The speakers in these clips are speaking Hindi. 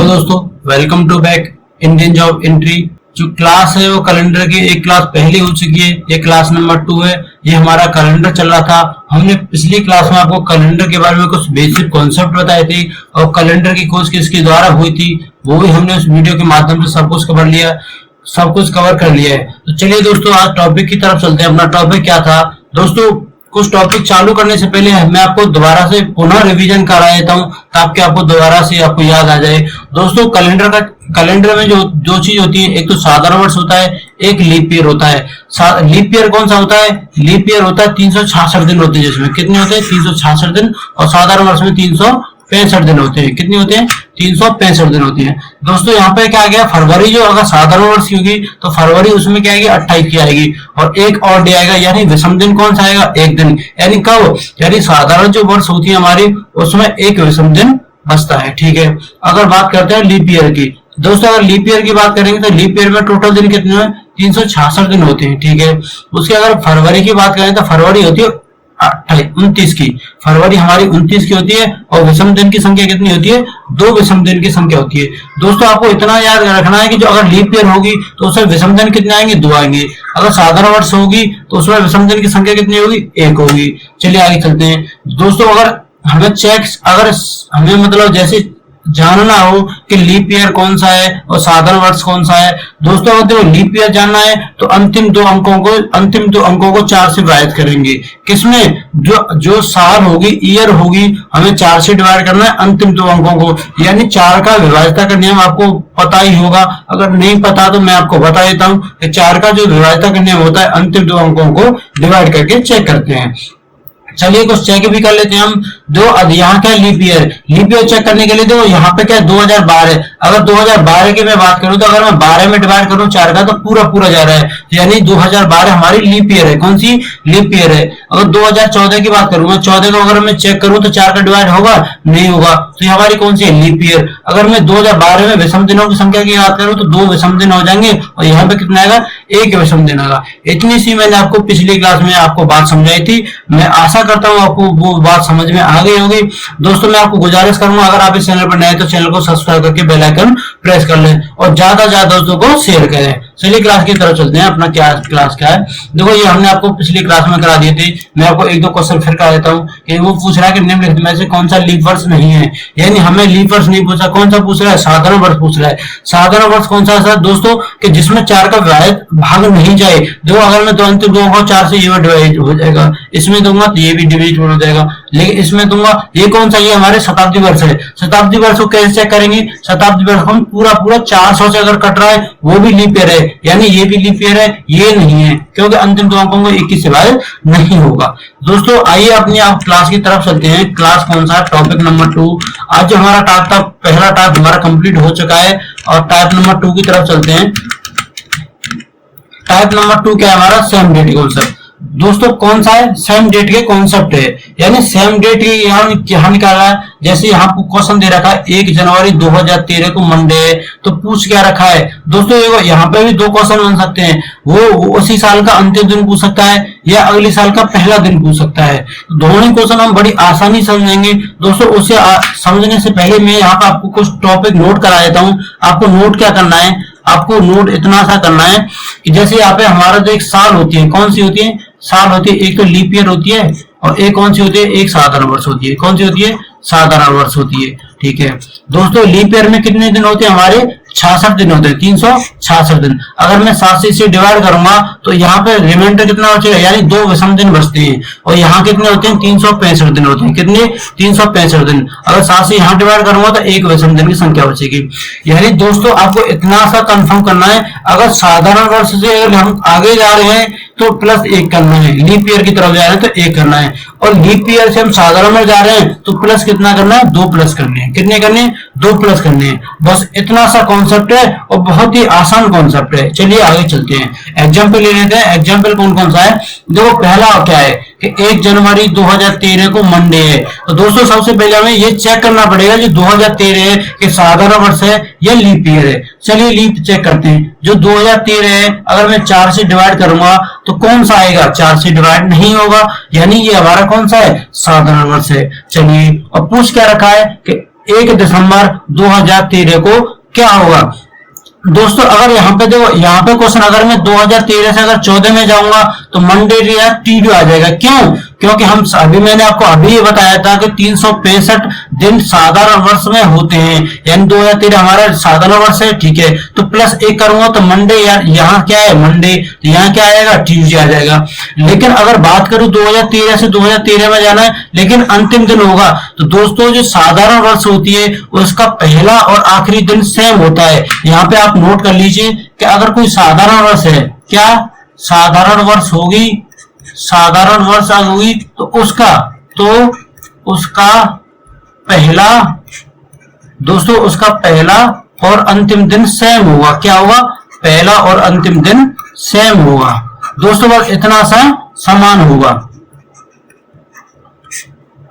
हेलो दोस्तों, welcome to back Indian job entry. जो क्लास है वो कैलेंडर की एक क्लास पहले हो चुकी है, ये क्लास नंबर 2 है। ये हमारा कैलेंडर चल रहा था। हमने पिछली क्लास में आपको कैलेंडर के बारे में कुछ बेसिक कॉन्सेप्ट बताए थे और कैलेंडर की खोज किसके द्वारा हुई थी वो भी हमने उस वीडियो के माध्यम से सब कुछ कवर कर लिया है। तो चलिए दोस्तों, आज टॉपिक की तरफ चलते हैं। अपना टॉपिक क्या था दोस्तों? कुछ टॉपिक चालू करने से पहले मैं आपको दोबारा से पुनः रिवीजन करा देता हूँ ताकि आपको दोबारा से आपको याद आ जाए। दोस्तों, कैलेंडर में जो चीज होती है, एक तो साधारण वर्ष होता है, एक लीप ईयर होता है। लीप ईयर कौन सा होता है? लीप ईयर होता है 366 दिन होते हैं, जिसमें कितने होते हैं? 366 दिन। और साधारण वर्ष में 365 दिन होते हैं। कितने होते हैं? 365 दिन होती है। दोस्तों, यहाँ पे क्या आ गया? फरवरी जो अगर साधारण वर्ष की होगी तो फरवरी उसमें क्या आएगी? 28 की आएगी। और एक और डे आएगा, यानी विषम दिन कौन सा आएगा? एक दिन। यानी कब? यानी साधारण जो वर्ष होती है हमारी, उसमें एक विषम दिन बचता है। ठीक है। अगर बात करते हैं लीप ईयर की, दोस्तों अगर लीप ईयर की बात करेंगे तो लीप ईयर में टोटल दिन कितने हैं? 366 दिन होते हैं। ठीक है। उसके अगर फरवरी की बात करें तो फरवरी होती है 29 की। फरवरी हमारी 29 की होती है। और विषम दिन की संख्या कितनी होती है? 2 विषम दिन की संख्या होती है। दोस्तों, आपको इतना याद रखना है कि जो अगर लीप ईयर होगी तो उसमें विषम दिन कितने आएंगे? 2 आएंगे। अगर साधारण वर्ष होगी तो उसमें विषम दिन की संख्या कितनी होगी? 1 होगी। चलिए आगे चलते हैं दोस्तों। अगर हमें मतलब जैसे जानना हो कि लीप ईयर कौन सा है और साधारण वर्ष कौन सा है, दोस्तों अगर देखो लीप ईयर जानना है तो अंतिम दो अंकों को 4 से डिवाइड करेंगे। किसमें? जो साल होगी, ईयर होगी, हमें 4 से डिवाइड करना है अंतिम 2 अंकों को। यानी 4 का विभाज्यता का नियम आपको पता ही होगा। अगर नहीं पता तो मैं आपको बता देता हूँ कि 4 का जो विभाज्यता का नियम होता है, अंतिम 2 अंकों को डिवाइड करके चेक करते हैं। चलिए कुछ चेक भी कर लेते हैं हम। यहाँ क्या लीप ईयर चेक करने के लिए देखो यहाँ पे क्या 2012। अगर 2012 की मैं बात करूं तो अगर मैं 12 में डिवाइड करूं 4 का तो पूरा जा रहा है, यानी 2012 हमारी लीप ईयर है। कौन सी? लीप ईयर है। अगर 2014 की बात करूं, मैं 14 को अगर मैं चेक करूं तो 4 का डिवाइड होगा? नहीं होगा। तो हमारी कौन सी है? Leap year. अगर मैं 2012 में विषम दिनों की संख्या की बात करूं तो 2 विषम दिन हो जाएंगे और यहाँ पे कितना आएगा? 1 विषम दिन आएगा। इतनी सी मैंने आपको पिछली क्लास में आपको बात समझाई थी। मैं आशा करता हूँ आपको वो बात समझ में आ गई होगी। दोस्तों, मैं आपको गुजारिश करूंगा अगर आप इस चैनल पर नए हैं तो चैनल को सब्सक्राइब करके बेल आइकन प्रेस कर लें और ज्यादा दोस्तों को शेयर करें। चलिए क्लास की तरफ चलते हैं। अपना क्लास क्या है देखो, ये हमने आपको पिछली क्लास में करा दिए थे। मैं आपको 1-2 क्वेश्चन फिर करा देता हूँ कि वो पूछ रहा है कि निम्नलिखित में से कौन सा लीप वर्ष नहीं है। यानी हमें लीप वर्ष नहीं पूछा, कौन सा पूछ रहा है? साधारण वर्ष पूछ रहा है। साधारण वर्ष कौन सा है दोस्तों? कि जिसमें 4 का भाग नहीं जाए। देखो अगर मैं अंतिम 2 को 4 से ये डिवाइड हो जाएगा, इसमें दूंगा तो ये भी डिवाइड हो जाएगा, लेकिन इसमें दूंगा ये कौन सा? ये हमारे शताब्दी वर्ष है। शताब्दी वर्ष को कैसे चेक करेंगे? शताब्दी वर्ष हम पूरा 400 से अगर कट रहा है वो भी लीप ईयर है, यानी ये भी लीप ईयर है, ये नहीं है क्योंकि अंतिम 2 अंकों को 21 से डिवाइड नहीं होगा। दोस्तों आइए अपनी आप क्लास की तरफ चलते हैं। क्लास कौन सा? Topic number 2। आज जो हमारा टास्क था, पहला टास्क हमारा कंप्लीट हो चुका है और टास्क नंबर 2 की तरफ चलते हैं। टास्क नंबर 2 क्या है हमारा? Same date concept. दोस्तों कौन सा है? सेम डेट के कॉन्सेप्ट है, यानी सेम डेट की यहाँ निकाला है। जैसे यहाँ क्वेश्चन दे रखा है 1 जनवरी 2013 को मंडे है, तो पूछ क्या रखा है दोस्तों? यहाँ पे भी 2 क्वेश्चन बन सकते हैं। वो उसी साल का अंतिम दिन पूछ सकता है या अगले साल का पहला दिन पूछ सकता है। दोनों क्वेश्चन हम बड़ी आसानी समझेंगे। दोस्तों उसे समझने से पहले मैं यहाँ पे आपको कुछ टॉपिक नोट करा देता हूँ। आपको नोट क्या करना है? आपको नोट इतना सा करना है कि जैसे यहाँ पे हमारा जो एक साल होती है, कौन सी होती है? साल होती है, एक तो लीप ईयर होती है और एक कौन सी होती है? एक साधारण वर्ष होती है। कौन सी होती है? साधारण वर्ष होती है। ठीक है दोस्तों, लीप ईयर में कितने दिन होते हैं हमारे? 66 दिन होते हैं, 366 दिन। अगर मैं 7 से इसे डिवाइड करूंगा तो यहाँ पे रिमाइंडर कितना बचेगा? यानी 2 विषम दिन बचते हैं और यहाँ कितने होते हैं? 365 दिन होते हैं। कितने? 365 दिन। अगर 7 से यहाँ डिवाइड करूंगा तो 1 विषम दिन की संख्या बचेगी। यानी दोस्तों आपको इतना सा कंफर्म करना है, अगर साधारण वर्ष से अगर हम आगे जा रहे हैं तो +1 करना है, लीप ईयर की तरफ जा रहे हैं तो 1 करना है, और लीप ईयर से हम साधारण में जा रहे हैं तो प्लस कितना करना है? 2 प्लस करने हैं। कितने करने हैं? 2 प्लस करने हैं। बस इतना सा कॉन्सेप्ट है और बहुत ही आसान कॉन्सेप्ट है। चलिए आगे चलते हैं, एग्जाम्पल ले लेते हैं। एग्जाम्पल कौन सा है? देखो पहला क्या है कि 1 जनवरी 2013 को मंडे है। तो दोस्तों सबसे पहले हमें ये चेक करना पड़ेगा जो 2013 है कि साधारण वर्ष है या लीप ईयर है। चलिए लीप चेक करते हैं। जो 2013 है अगर मैं 4 से डिवाइड करूंगा तो कौन सा आएगा? 4 से डिवाइड नहीं होगा, यानी ये हमारा कौन सा है? साधारण वर्ष है। चलिए अब पूछ क्या रखा है कि 1 दिसंबर 2013 को क्या होगा। दोस्तों अगर यहाँ पे देखो, यहाँ पे क्वेश्चन अगर मैं 2013 से अगर 14 में जाऊंगा तो मंडे या ट्यूसडे आ जाएगा। क्यों? क्योंकि हम अभी मैंने आपको अभी ये बताया था कि 365 दिन साधारण वर्ष में होते हैं, यानी 2013 हमारा साधारण वर्ष है, ठीक है। तो प्लस 1 करूंगा तो मंडे, यहाँ क्या है मंडे, तो यहाँ क्या आएगा ट्यूसडे आ जाएगा। लेकिन अगर बात करूं 2013 से 2013 में जाना है लेकिन अंतिम दिन होगा, तो दोस्तों जो साधारण वर्ष होती है उसका पहला और आखिरी दिन सेम होता है। यहाँ पे आप नोट कर लीजिए कि अगर कोई साधारण वर्ष है, क्या साधारण वर्ष होगी, साधारण वर्ष होगी तो उसका पहला, दोस्तों उसका पहला और अंतिम दिन सेम होगा। क्या होगा? पहला और अंतिम दिन सेम होगा दोस्तों, बस इतना सा समान होगा।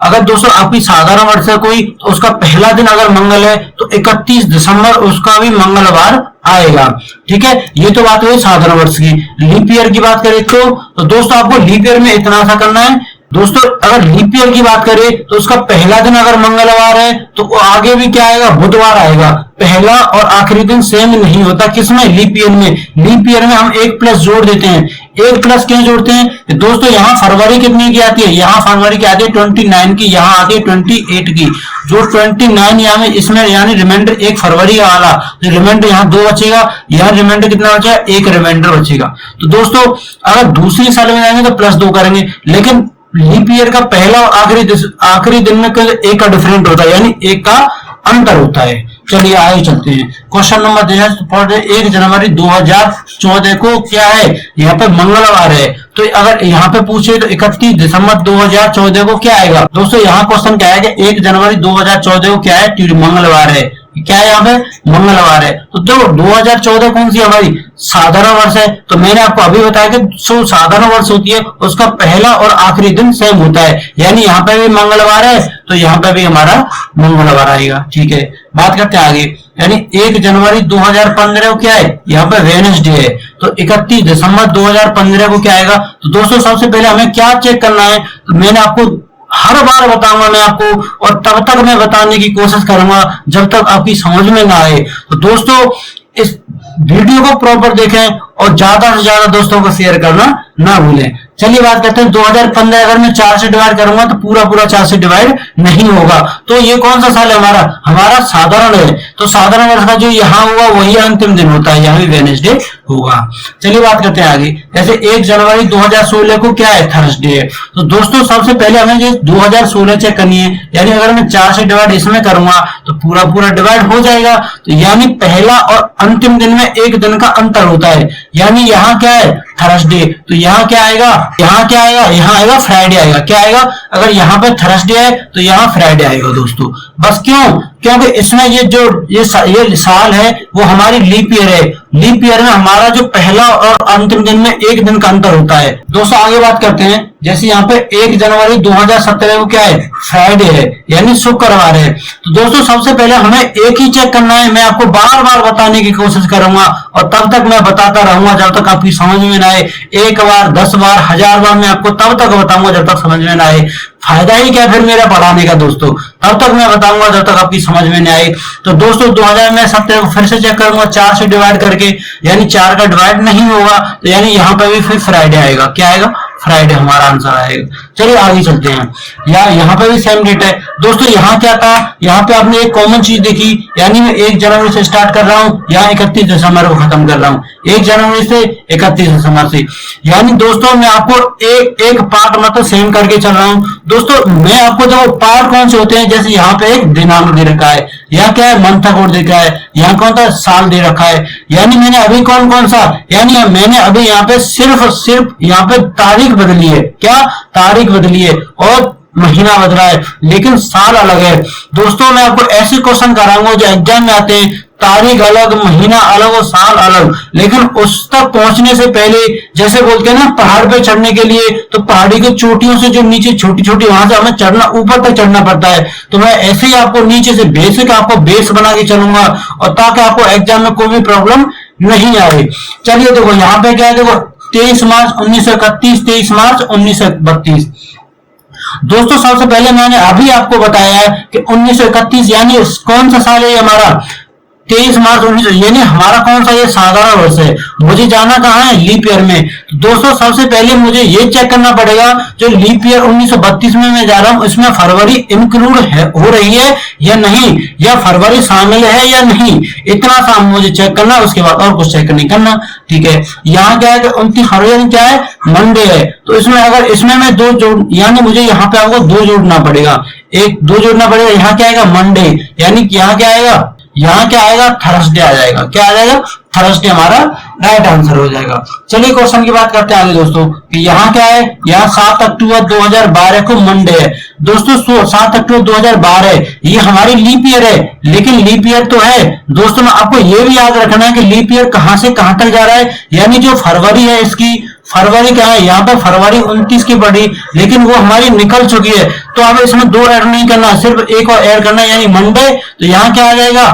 अगर दोस्तों आपकी साधारण वर्ष है कोई, तो उसका पहला दिन अगर मंगल है तो 31 दिसंबर उसका भी मंगलवार आएगा, ठीक है। ये तो बात हुई साधारण वर्ष की। लीप ईयर की बात करें तो दोस्तों आपको लीप ईयर में इतना सा करना है। दोस्तों अगर लीप ईयर की बात करें तो उसका पहला दिन अगर मंगलवार है तो आगे भी क्या आएगा, बुधवार आएगा। पहला और आखिरी दिन सेम नहीं होता, किसमें? लीप ईयर में। लीप ईयर में हम 1 प्लस जोड़ देते हैं। 1 प्लस क्यों जोड़ते हैं दोस्तों? यहाँ फरवरी कितनी की आती है, यहाँ फरवरी की आती है 29 की, यहाँ आती है 28 की। जो 29 यहाँ इसमें यानी रिमाइंडर 1 फरवरी वाला, तो रिमाइंडर यहाँ 2 बचेगा, यहाँ रिमाइंडर कितना बचेगा, 1 रिमाइंडर बचेगा। तो दोस्तों अगर दूसरी साल में जाएंगे तो प्लस 2 करेंगे, लेकिन लीप ईयर का पहला और आखिरी दिन में केवल 1 का डिफरेंट होता है, यानी 1 का अंतर होता है। चलिए आगे चलते हैं। क्वेश्चन नंबर 1 जनवरी 2014 को क्या है, यहाँ पे मंगलवार है। तो अगर यहाँ पे पूछे तो 31 दिसंबर 2014 को क्या आएगा। दोस्तों यहाँ क्वेश्चन क्या है कि 1 जनवरी 2014 को क्या है, मंगलवार है। क्या है यहाँ पे, मंगलवार है। तो जो 2014 कौन सी हमारी साधारण वर्ष है, तो मैंने आपको अभी बताया कि साधारण वर्ष होती है उसका पहला और आखिरी दिन सेम होता है, यानी यहाँ पे भी मंगलवार है तो यहाँ पे भी हमारा मंगलवार आएगा, ठीक है। बात करते हैं आगे, यानी 1 जनवरी 2015 को क्या है, यहाँ पे वेडनेसडे है। तो 31 दिसंबर 2015 को क्या आएगा। तो दोस्तों सबसे पहले हमें क्या चेक करना है, तो मैंने आपको हर बार बताऊंगा मैं आपको, और तब तक मैं बताने की कोशिश करूंगा जब तक आपकी समझ में ना आए। तो दोस्तों इस वीडियो को प्रॉपर देखें और ज्यादा से ज्यादा दोस्तों को शेयर करना ना भूलें। चलिए बात करते हैं 2015 अगर मैं 4 से डिवाइड करूंगा तो पूरा 4 से डिवाइड नहीं होगा। तो ये कौन सा साल है हमारा साधारण है। तो साधारण वर्ष का जो यहाँ हुआ वही अंतिम दिन होता है, यहाँ भी वेडनेसडे होगा। चलिए बात करते हैं आगे। जैसे 1 जनवरी 2016 को क्या है, थर्सडे है। तो दोस्तों सबसे पहले हमें जो 2016 चेक करनी है, यानी अगर मैं 4 से डिवाइड इसमें करूंगा तो पूरा डिवाइड हो जाएगा। तो यानी पहला और अंतिम दिन में 1 दिन का अंतर होता है, यानी यहाँ क्या है थर्सडे। तो यहाँ क्या आएगा, यहाँ क्या आएगा, यहाँ आएगा फ्राइडे आएगा। क्या आएगा, अगर यहाँ पे थर्सडे है तो यहाँ फ्राइडे आएगा दोस्तों। बस क्यों, क्योंकि इसमें ये साल है वो हमारी लीप ईयर है। लीप ईयर में हमारा जो पहला और अंतिम दिन में 1 दिन का अंतर होता है। दोस्तों आगे बात करते हैं। जैसे यहाँ पे 1 जनवरी 2017 को क्या है, फ्राइडे है, यानी शुक्रवार है। तो दोस्तों सबसे पहले हमें एक ही चेक करना है। मैं आपको बार बार बताने की कोशिश करूंगा और तब तक मैं बताता रहूंगा जब तक आपकी समझ में ना आए। 1 बार 10 बार 1000 बार मैं आपको तब तक बताऊंगा जब तक समझ में ना आए। फायदा ही क्या फिर मेरा पढ़ाने का दोस्तों, तब तक मैं बताऊंगा जब तक आपकी समझ में नहीं आए। तो दोस्तों 2017 को फिर से चेक करूंगा 4 से डिवाइड करके, यानी 4 का डिवाइड नहीं होगा, तो यानी यहाँ पे भी फिर फ्राइडे आएगा। क्या आएगा, फ्राइडे हमारा आंसर आएगा। चलिए आगे चलते हैं। यहाँ पे भी सेम डेट है दोस्तों। यहाँ क्या था, यहाँ पे आपने एक कॉमन चीज देखी, यानी मैं 1 जनवरी से स्टार्ट कर रहा हूँ, यहाँ 31 दिसंबर को खत्म कर रहा हूँ। 1 जनवरी से 31 दिसंबर से, यानी दोस्तों मैं आपको एक पार्ट मतलब सेम करके चल रहा हूँ। दोस्तों मैं आपको जो पार्ट कौन से होते हैं, जैसे यहाँ पे एक दिनांक दे रखा है, यहाँ क्या है मंथ कोड दे रखा है, यहाँ कौन सा साल दे रखा है, यानी मैंने अभी कौन सा, यानी मैंने अभी यहाँ पे सिर्फ यहाँ पे तारीख बदली है। क्या तारीख बदली है और महीना बदला है, लेकिन साल अलग है। दोस्तों मैं आपको ऐसे क्वेश्चन कराऊंगा जो एग्जाम में आते हैं, तारीख अलग, महीना अलग और साल अलग, लेकिन उस तक पहुंचने से पहले जैसे बोलते हैं ना पहाड़ पे चढ़ने के लिए, तो पहाड़ी की चोटियों से जो नीचे छोटी छोटी वहां से हमें चढ़ना, ऊपर तक चढ़ना पड़ता है। तो मैं ऐसे ही आपको नीचे से बेसिक आपको बेस बना के चलूंगा, और ताकि आपको एग्जाम में कोई भी प्रॉब्लम नहीं आए। चलिए देखो यहाँ पे क्या है, देखो 23 मार्च 1931, 23 मार्च 1932। दोस्तों सबसे पहले मैंने अभी आपको बताया है कि 1931 यानी कौन सा साल है हमारा, 23 मार्च 1900, यानी हमारा कौन सा ये साधारण वर्ष है। मुझे जाना कहाँ है, लीप ईयर में। तो दोस्तों सबसे पहले मुझे ये चेक करना पड़ेगा जो लीप ईयर 1932 में मैं जा रहा हूँ, इसमें फरवरी इंक्लूड हो रही है या नहीं, या फरवरी शामिल है या नहीं, इतना सा मुझे चेक करना, उसके बाद और कुछ चेक नहीं करना। ठीक है, यहाँ क्या है कि 29 फरवरी क्या है, मंडे है। तो इसमें अगर इसमें मैं दो जोड़, यानी मुझे यहाँ पे आपको दो जोड़ना पड़ेगा, एक दो जोड़ना पड़ेगा। यहाँ क्या आएगा, मंडे, यानी कि यहाँ क्या आएगा, यहाँ क्या आएगा, थर्सडे आ जाएगा। क्या आ जाएगा, थर्सडे हमारा राइट आंसर हो जाएगा। चलिए क्वेश्चन की बात करते हैं आगे दोस्तों, कि यहाँ क्या है, यहाँ 7 अक्टूबर 2012 को मंडे है। दोस्तों 7 अक्टूबर 2012 ये हमारी लीप ईयर है, लेकिन लीप ईयर तो है दोस्तों, में आपको ये भी याद रखना है कि लीप ईयर कहां से कहां तक जा रहा है। यानी जो फरवरी है, इसकी फरवरी क्या है, यहाँ पर फरवरी 29 की पड़ी, लेकिन वो हमारी निकल चुकी है, तो हमें इसमें दो ऐड नहीं करना, सिर्फ एक और ऐड करना, यानी मंडे। तो यहाँ क्या आ जाएगा,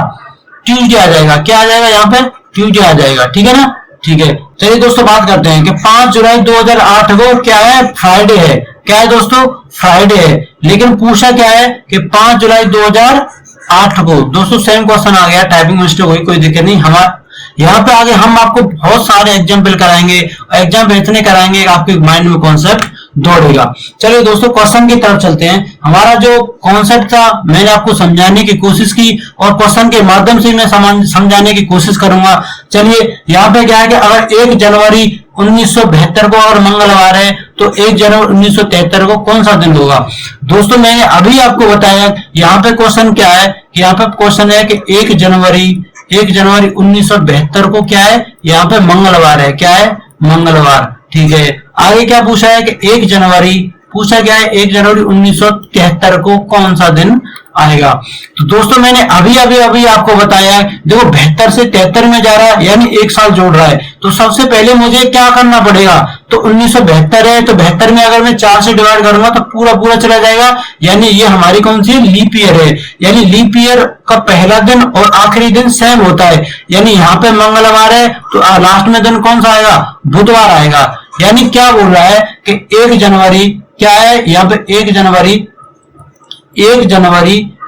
ट्यूसडे आ जाएगा। क्या आ जाएगा, यहाँ पे ट्यूसडे आ जाएगा। ठीक है ना, ठीक है। चलिए दोस्तों बात करते हैं कि 5 जुलाई 2008 को क्या है, फ्राइडे है। क्या है दोस्तों, फ्राइडे है, लेकिन पूछा क्या है कि 5 जुलाई 2008 को। दोस्तों सेम क्वेश्चन आ गया, टाइपिंग मिस्टेक हुई, कोई दिक्कत नहीं। हमारा यहाँ पे आगे हम आपको बहुत सारे एग्जाम्पल कराएंगे, एग्जाम इतने कराएंगे आपके माइंड में कॉन्सेप्ट दौड़ेगा। चलिए दोस्तों क्वेश्चन की तरफ चलते हैं। हमारा जो कॉन्सेप्ट था मैंने आपको समझाने की कोशिश की, और क्वेश्चन के माध्यम से मैं समझाने की कोशिश करूंगा। चलिए यहाँ पे क्या है कि अगर 1 जनवरी 1972 को अगर मंगलवार है, तो 1 जनवरी 1973 को कौन सा दिन होगा। दोस्तों मैंने अभी आपको बताया, यहाँ पे क्वेश्चन क्या है कि यहाँ पे क्वेश्चन है कि 1 जनवरी 1972 को क्या है, यहाँ पे मंगलवार है। क्या है, मंगलवार। ठीक है, आगे क्या पूछा है कि 1 जनवरी, पूछा क्या है 1 जनवरी 1973 को कौन सा दिन आएगा। तो दोस्तों मैंने अभी आपको बताया है, देखो 72 से 73 में जा रहा है, यानी एक साल जोड़ रहा है। तो सबसे पहले मुझे क्या करना पड़ेगा, तो 1972 है, तो 72 में अगर मैं 4 से डिवाइड करूंगा तो पूरा पूरा चला जाएगा, यानी ये हमारी कौन सी लीप ईयर है। यानी लीप ईयर का पहला दिन और आखिरी दिन सेम होता है, यानी यहाँ पे मंगलवार है तो लास्ट में दिन कौन सा आएगा, बुधवार आएगा। यानी क्या बोल रहा है कि 1 जनवरी क्या है, यहाँ पे 1 जनवरी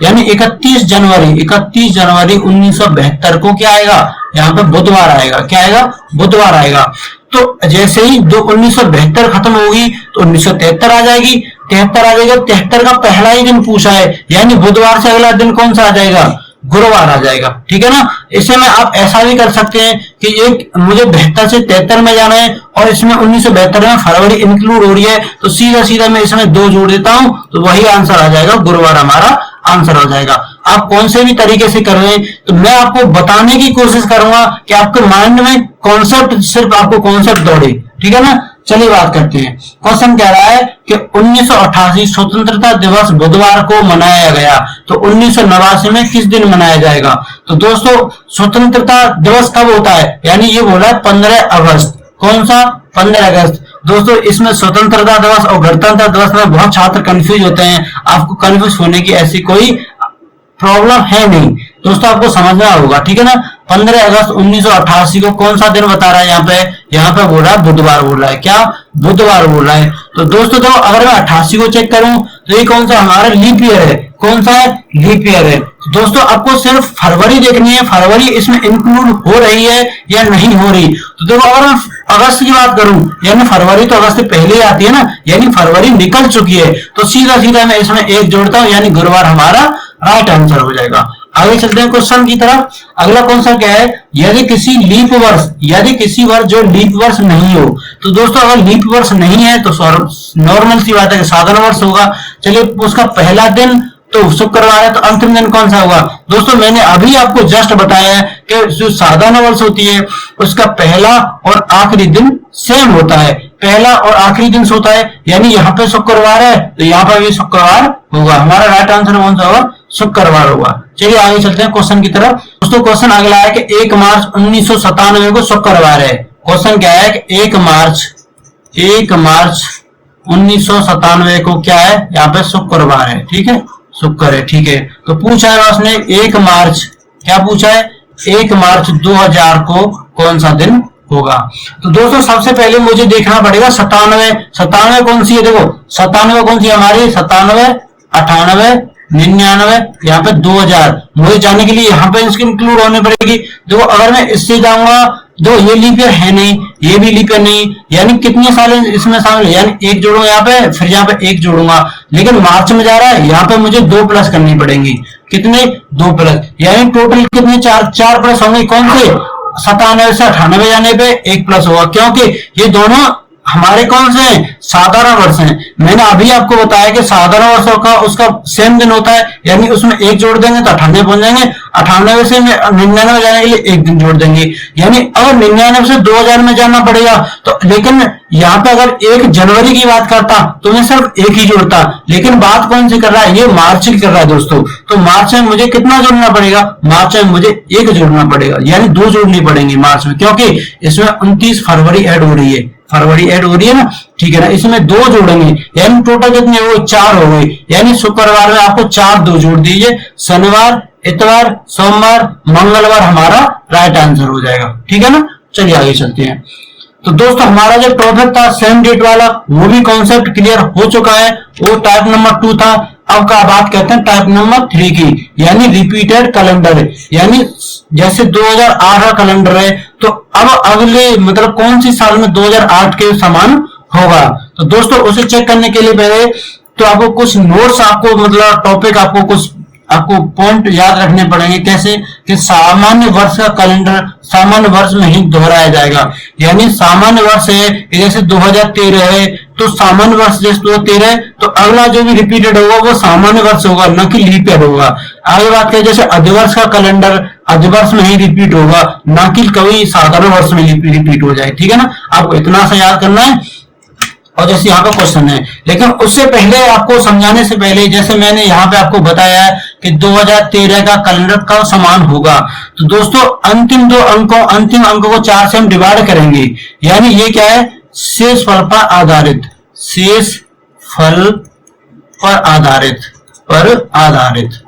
यानी 31 जनवरी 1972 को क्या आएगा, यहाँ पे बुधवार आएगा। क्या आएगा, बुधवार आएगा। तो जैसे ही 1972 खत्म होगी तो 1973 आ जाएगी, 73 आ जाएगा। 73 का पहला ही दिन पूछा है, यानी बुधवार से अगला दिन कौन सा आ जाएगा, गुरुवार आ जाएगा। ठीक है ना। इससे में आप ऐसा भी कर सकते हैं कि एक मुझे 72 से 73 में जाना है और इसमें 1972 में फरवरी इंक्लूड हो रही है, तो सीधा सीधा मैं इसमें 2 जोड़ देता हूं, तो वही आंसर आ जाएगा, गुरुवार हमारा आंसर हो जाएगा। आप कौन से भी तरीके से कर रहे हैं, तो मैं आपको बताने की कोशिश करूंगा कि आपके माइंड में कॉन्सेप्ट, सिर्फ आपको कॉन्सेप्ट दौड़े। ठीक है ना। चलिए बात करते हैं। क्वेश्चन कह रहा है कि 1988 स्वतंत्रता दिवस बुधवार को मनाया गया, तो 1989 में किस दिन मनाया जाएगा। तो दोस्तों स्वतंत्रता दिवस कब होता है, यानी ये बोला है 15 अगस्त। कौन सा, 15 अगस्त। दोस्तों इसमें स्वतंत्रता दिवस और गणतंत्र दिवस में बहुत छात्र कंफ्यूज होते हैं, आपको कंफ्यूज होने की ऐसी कोई प्रॉब्लम है नहीं दोस्तों, आपको समझना होगा। ठीक है ना। 15 अगस्त 1988 को कौन सा दिन बता रहा है, यहाँ पे बोल रहा है बुधवार, बोल रहा है। क्या, बुधवार बोल रहा है। तो दोस्तों देखो अगर मैं 88 को चेक करूं तो ये कौन सा हमारा लीप ईयर है। कौन सा है, लीप ईयर है। तो दोस्तों आपको सिर्फ फरवरी देखनी है, फरवरी इसमें इंक्लूड हो रही है या नहीं हो रही। तो देखो अगर मैं अगस्त की बात करूं, यानी फरवरी तो अगस्त से पहले ही आती है ना, यानी फरवरी निकल चुकी है, तो सीधा सीधा मैं इसमें 1 जोड़ता हूं, यानी गुरुवार हमारा राइट आंसर हो जाएगा। आगे चलते हैं क्वेश्चन की तरफ। अगला क्वेश्चन क्या है, यदि किसी वर्ष जो लीप वर्ष नहीं हो। तो दोस्तों अगर लीप वर्ष नहीं है तो नॉर्मल सी बात है कि साधारण वर्ष होगा। चलिए उसका पहला दिन तो शुक्रवार है, तो अंतिम दिन कौन सा होगा। दोस्तों मैंने अभी आपको जस्ट बताया है कि जो साधारण वर्ष होती है उसका पहला और आखिरी दिन सेम होता है, पहला और आखिरी दिन होता है, यानी यहाँ पे शुक्रवार है तो यहाँ पर भी शुक्रवार होगा। हमारा राइट आंसर कौन सा होगा, शुक्रवार होगा। चलिए आगे चलते हैं क्वेश्चन की तरफ। दोस्तों क्वेश्चन अगला है कि 1 मार्च 1997 को शुक्रवार है। क्वेश्चन क्या है कि 1 मार्च 1997 को क्या है, यहाँ पे शुक्रवार है। ठीक है, शुक्र है। ठीक है, तो पूछा है उसने 1 मार्च, क्या पूछा है, 1 मार्च 2000 को कौन सा दिन होगा। तो दोस्तों सबसे पहले मुझे देखना पड़ेगा 97, 97 कौन सी है, देखो 97 कौन सी है हमारी, 97, 98, 99, यहाँ पे 2000, मुझे जाने के लिए यहाँ पे इसकी इंक्लूड होने पड़ेगी। देखो अगर मैं इससे जाऊंगा, दो ये लीप ईयर है नहीं, ये भी लीप ईयर नहीं, यानी कितने साल इसमें शामिल है, यानी एक जोड़ूंगा यहाँ पे, फिर यहाँ पे एक जोड़ूंगा, लेकिन मार्च में जा रहा है, यहाँ पे मुझे 2 प्लस करनी पड़ेंगी, कितने 2 प्लस, यानी टोटल कितने 4 प्लस होंगे, कौन से 97 से 98 जाने पे 1 प्लस होगा, क्योंकि ये दोनों हमारे कौन से हैं, साधारण वर्ष हैं। मैंने अभी आपको बताया कि साधारण वर्षों का उसका सेम दिन होता है, यानी उसमें एक जोड़ देंगे तो 98 पहुंच जाएंगे, 98 से 99 जाने के लिए एक दिन जोड़ देंगे, यानी अगर 99 से 2000 में जाना पड़ेगा तो, लेकिन यहाँ पे अगर 1 जनवरी की बात करता तो मैं सिर्फ एक ही जोड़ता, लेकिन बात कौन सी कर रहा है, ये मार्च की कर रहा है दोस्तों। तो मार्च में मुझे कितना जोड़ना पड़ेगा, मार्च में मुझे 1 जोड़ना पड़ेगा, यानी 2 जोड़नी पड़ेंगी मार्च में, क्योंकि इसमें 29 फरवरी ऐड हो रही है, फरवरी ऐड हो रही है ना, ठीक है ना, इसमें 2 जोड़ेंगे, यानी टोटल कितने हो, 4 हो गए, यानी शुक्रवार में आपको 4 2 जोड़ दीजिए, शनिवार, इतवार, सोमवार, मंगलवार हमारा राइट आंसर हो जाएगा, ठीक है ना। चलिए आगे चलते हैं। तो दोस्तों हमारा जो टॉपिक था सेम डेट वाला, वो भी कॉन्सेप्ट क्लियर हो चुका है, वो टाइप नंबर 2 था। अब का बात करते हैं टाइप नंबर 3 की, यानी रिपीटेड कैलेंडर, यानी जैसे 2008 का कैलेंडर है, तो अब अगले मतलब कौन सी साल में 2008 के समान होगा। तो दोस्तों उसे चेक करने के लिए पहले तो आपको कुछ नोट्स, आपको मतलब टॉपिक, आपको पॉइंट याद रखने पड़ेंगे, कैसे कि सामान्य वर्ष का कैलेंडर सामान्य वर्ष में ही दोहराया जाएगा, यानी सामान्य वर्ष है जैसे 2013 है, तो सामान्य वर्ष जैसे 2013 है, तो अगला जो भी रिपीटेड होगा वो सामान्य वर्ष होगा, न कि लीप ईयर होगा। आगे बात करें जैसे अधिवर्ष का कैलेंडर अधिवर्ष में ही रिपीट होगा, न कि कभी साधारण वर्ष में रिपीट हो जाए, ठीक है ना, आपको इतना सा याद करना है। और जैसे यहाँ पे क्वेश्चन है, लेकिन उससे पहले आपको समझाने से पहले, जैसे मैंने यहाँ पे आपको बताया है कि 2013 का कैलेंडर कब समान होगा, तो दोस्तों अंतिम अंकों को 4 से हम डिवाइड करेंगे, यानी ये क्या है, शेष फल पर आधारित, शेष फल पर आधारित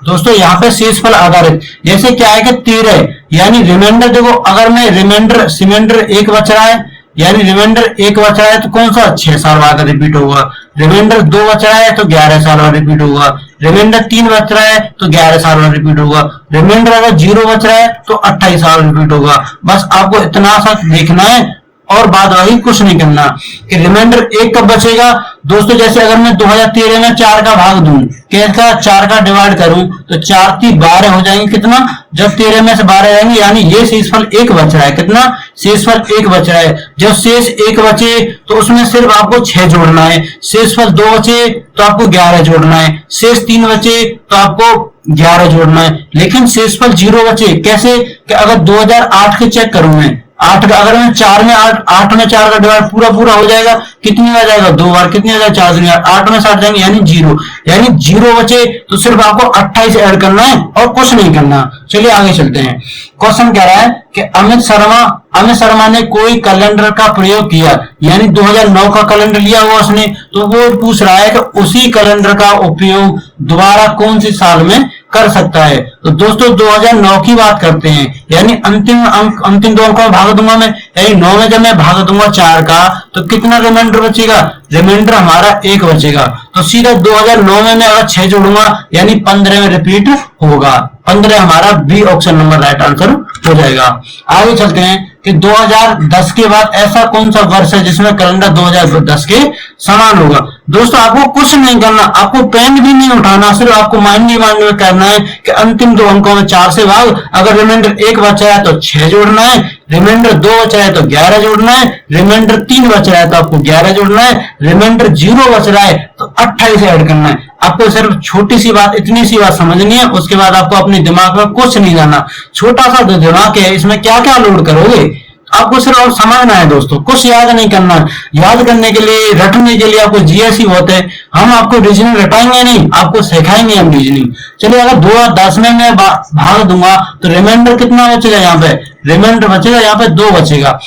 दोस्तों यहाँ पे शेष फल आधारित, जैसे क्या है कि 13 यानी रिमाइंडर, देखो अगर मैं रिमाइंडर 1 बच रहा है, यानी रिमाइंडर 1 बच रहा है तो कौन सा 6 साल बाद रिपीट होगा, रिमाइंडर 2 बच रहा है तो 11 साल बाद रिपीट होगा, रिमाइंडर 3 बच रहा है तो 11 साल बाद रिपीट होगा, रिमाइंडर अगर 0 बच रहा है तो 28 साल रिपीट होगा। बस आपको इतना सा देखना है और बाद वही कुछ नहीं करना कि रिमाइंडर 1 कब बचेगा दोस्तों, जैसे अगर मैं 2013 में 4 का भाग दूं, कैसा 4 का डिवाइड करूं तो 4 की 12 हो जाएंगे, कितना, जब 13 में से 12 जाएंगे, यानी ये शेषफल 1 बच रहा है, कितना शेषफल 1 बच रहा है। जब शेष 1 बचे तो उसमें सिर्फ आपको 6 जोड़ना है, शेषफल 2 बचे तो आपको 11 जोड़ना है, शेष 3 बचे तो आपको 11 जोड़ना है, लेकिन शेषफल 0 बचे, कैसे कि अगर 2008 के चेक करूं मैं 8 का, अगर मैं 4 में 8 में 4 का डिवाइड पूरा हो जाएगा, कितनी बार जाएगा, 2 बार, कितनी आ जाएगा 4 8 में 60 जाएंगे, यानी 0, यानी 0 बचे तो सिर्फ आपको 28 ऐड करना है और कुछ नहीं करना। चलिए आगे चलते हैं। क्वेश्चन कह रहा है कि अमित शर्मा ने कोई कैलेंडर का प्रयोग किया, यानी 2009 का कैलेंडर लिया हुआ उसने, तो वो पूछ रहा है कि उसी कैलेंडर का उपयोग दोबारा कौन सी साल में कर सकता है। तो दोस्तों 2009 की बात करते हैं, यानी अंतिम 2 अंकों में भाग दूंगा मैं, यानी 9 में जब मैं भाग दूंगा 4 का तो कितना रिमाइंडर बचेगा, रिमाइंडर हमारा 1 बचेगा, तो सीधा 2009 में मैं अगर 6 जोड़ूंगा यानी 15 में रिपीट होगा, 15 हमारा B option number right answer हो जाएगा। आगे चलते हैं कि 2010 के बाद ऐसा कौन सा वर्ष है जिसमें कैलेंडर 2010 के समान होगा। दोस्तों आपको कुछ नहीं करना, आपको पेन भी नहीं उठाना, सिर्फ आपको माइंड में करना है कि अंतिम 2 अंकों में 4 से भाग, अगर रिमाइंडर 1 बचा है तो 6 जोड़ना है, रिमाइंडर 2 बचा है तो 11 जोड़ना है, रिमाइंडर 3 बच रहा है तो आपको 11 जोड़ना है, रिमाइंडर 0 बच रहा है तो 28 ऐड करना है। आपको सिर्फ छोटी सी बात, इतनी सी बात समझनी है, उसके बाद आपको अपने दिमाग में कुछ नहीं जाना, छोटा सा दिमाग है, इसमें क्या क्या लोड करोगे, आपको सिर्फ और समझना है दोस्तों, कुछ याद नहीं करना। याद करने के लिए, रटने के लिए आपको जीएस ही होते हैं, हम आपको रीजनिंग रटाएंगे नहीं, आपको सिखाएंगे हम रीजनिंग। चलिए अगर 2010 में मैं भाग दूंगा तो रिमाइंडर कितना बचेगा, यहाँ पे रिमाइंडर बचेगा, यहाँ पे 2 बचेगा।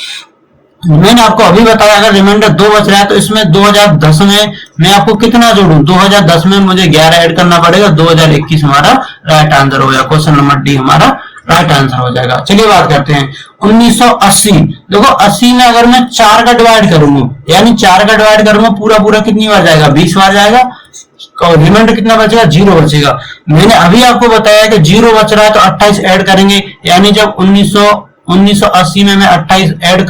मैंने आपको अभी बताया अगर रिमाइंडर 2 बच रहा है तो इसमें 2010 में मैं आपको कितना जोड़ूं, 2010 में मुझे 11 ऐड करना पड़ेगा, 2021 हमारा राइट आंसर हो गया, क्वेश्चन नंबर डी हमारा राइट आंसर हो जाएगा। चलिए बात करते हैं 1980। देखो 80 में अगर मैं 4 का डिवाइड करूंगा, यानी 4 का डिवाइड करूंगा पूरा पूरा कितनी बार जाएगा, 20 बार जाएगा, और रिमाइंडर कितना बचेगा, 0 बचेगा। मैंने अभी आपको बताया कि 0 बच रहा है तो 28 ऐड करेंगे, यानी जब 1980 में मैं 28 ऐड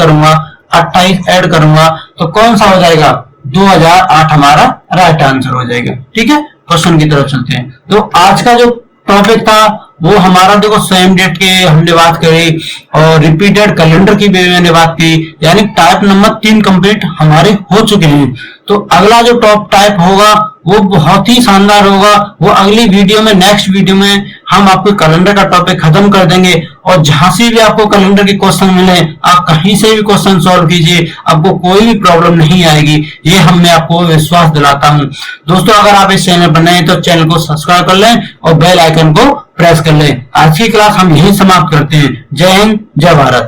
करूंगा तो कौन सा हो जाएगा, 2008 हमारा राइट आंसर हो जाएगा। ठीक है, क्वेश्चन की तरफ चलते हैं। तो आज का जो टॉपिक था वो हमारा, देखो सेम डेट के हमने बात करी और रिपीटेड कैलेंडर की भी मैंने बात की, यानी टाइप नंबर 3 कंप्लीट हमारे हो चुके हैं। तो अगला जो टॉप टाइप होगा वो बहुत ही शानदार होगा, वो अगली वीडियो में, नेक्स्ट वीडियो में हम आपको कैलेंडर का टॉपिक खत्म कर देंगे। और जहां से भी आपको कैलेंडर के क्वेश्चन मिले, आप कहीं से भी क्वेश्चन सॉल्व कीजिए, आपको कोई भी प्रॉब्लम नहीं आएगी, ये मैं आपको विश्वास दिलाता हूं। दोस्तों अगर आप इस चैनल पर नए तो चैनल को सब्सक्राइब कर लें और बेल आइकन को प्रेस कर लें। आज की क्लास हम यहीं समाप्त करते हैं। जय हिंद, जय भारत।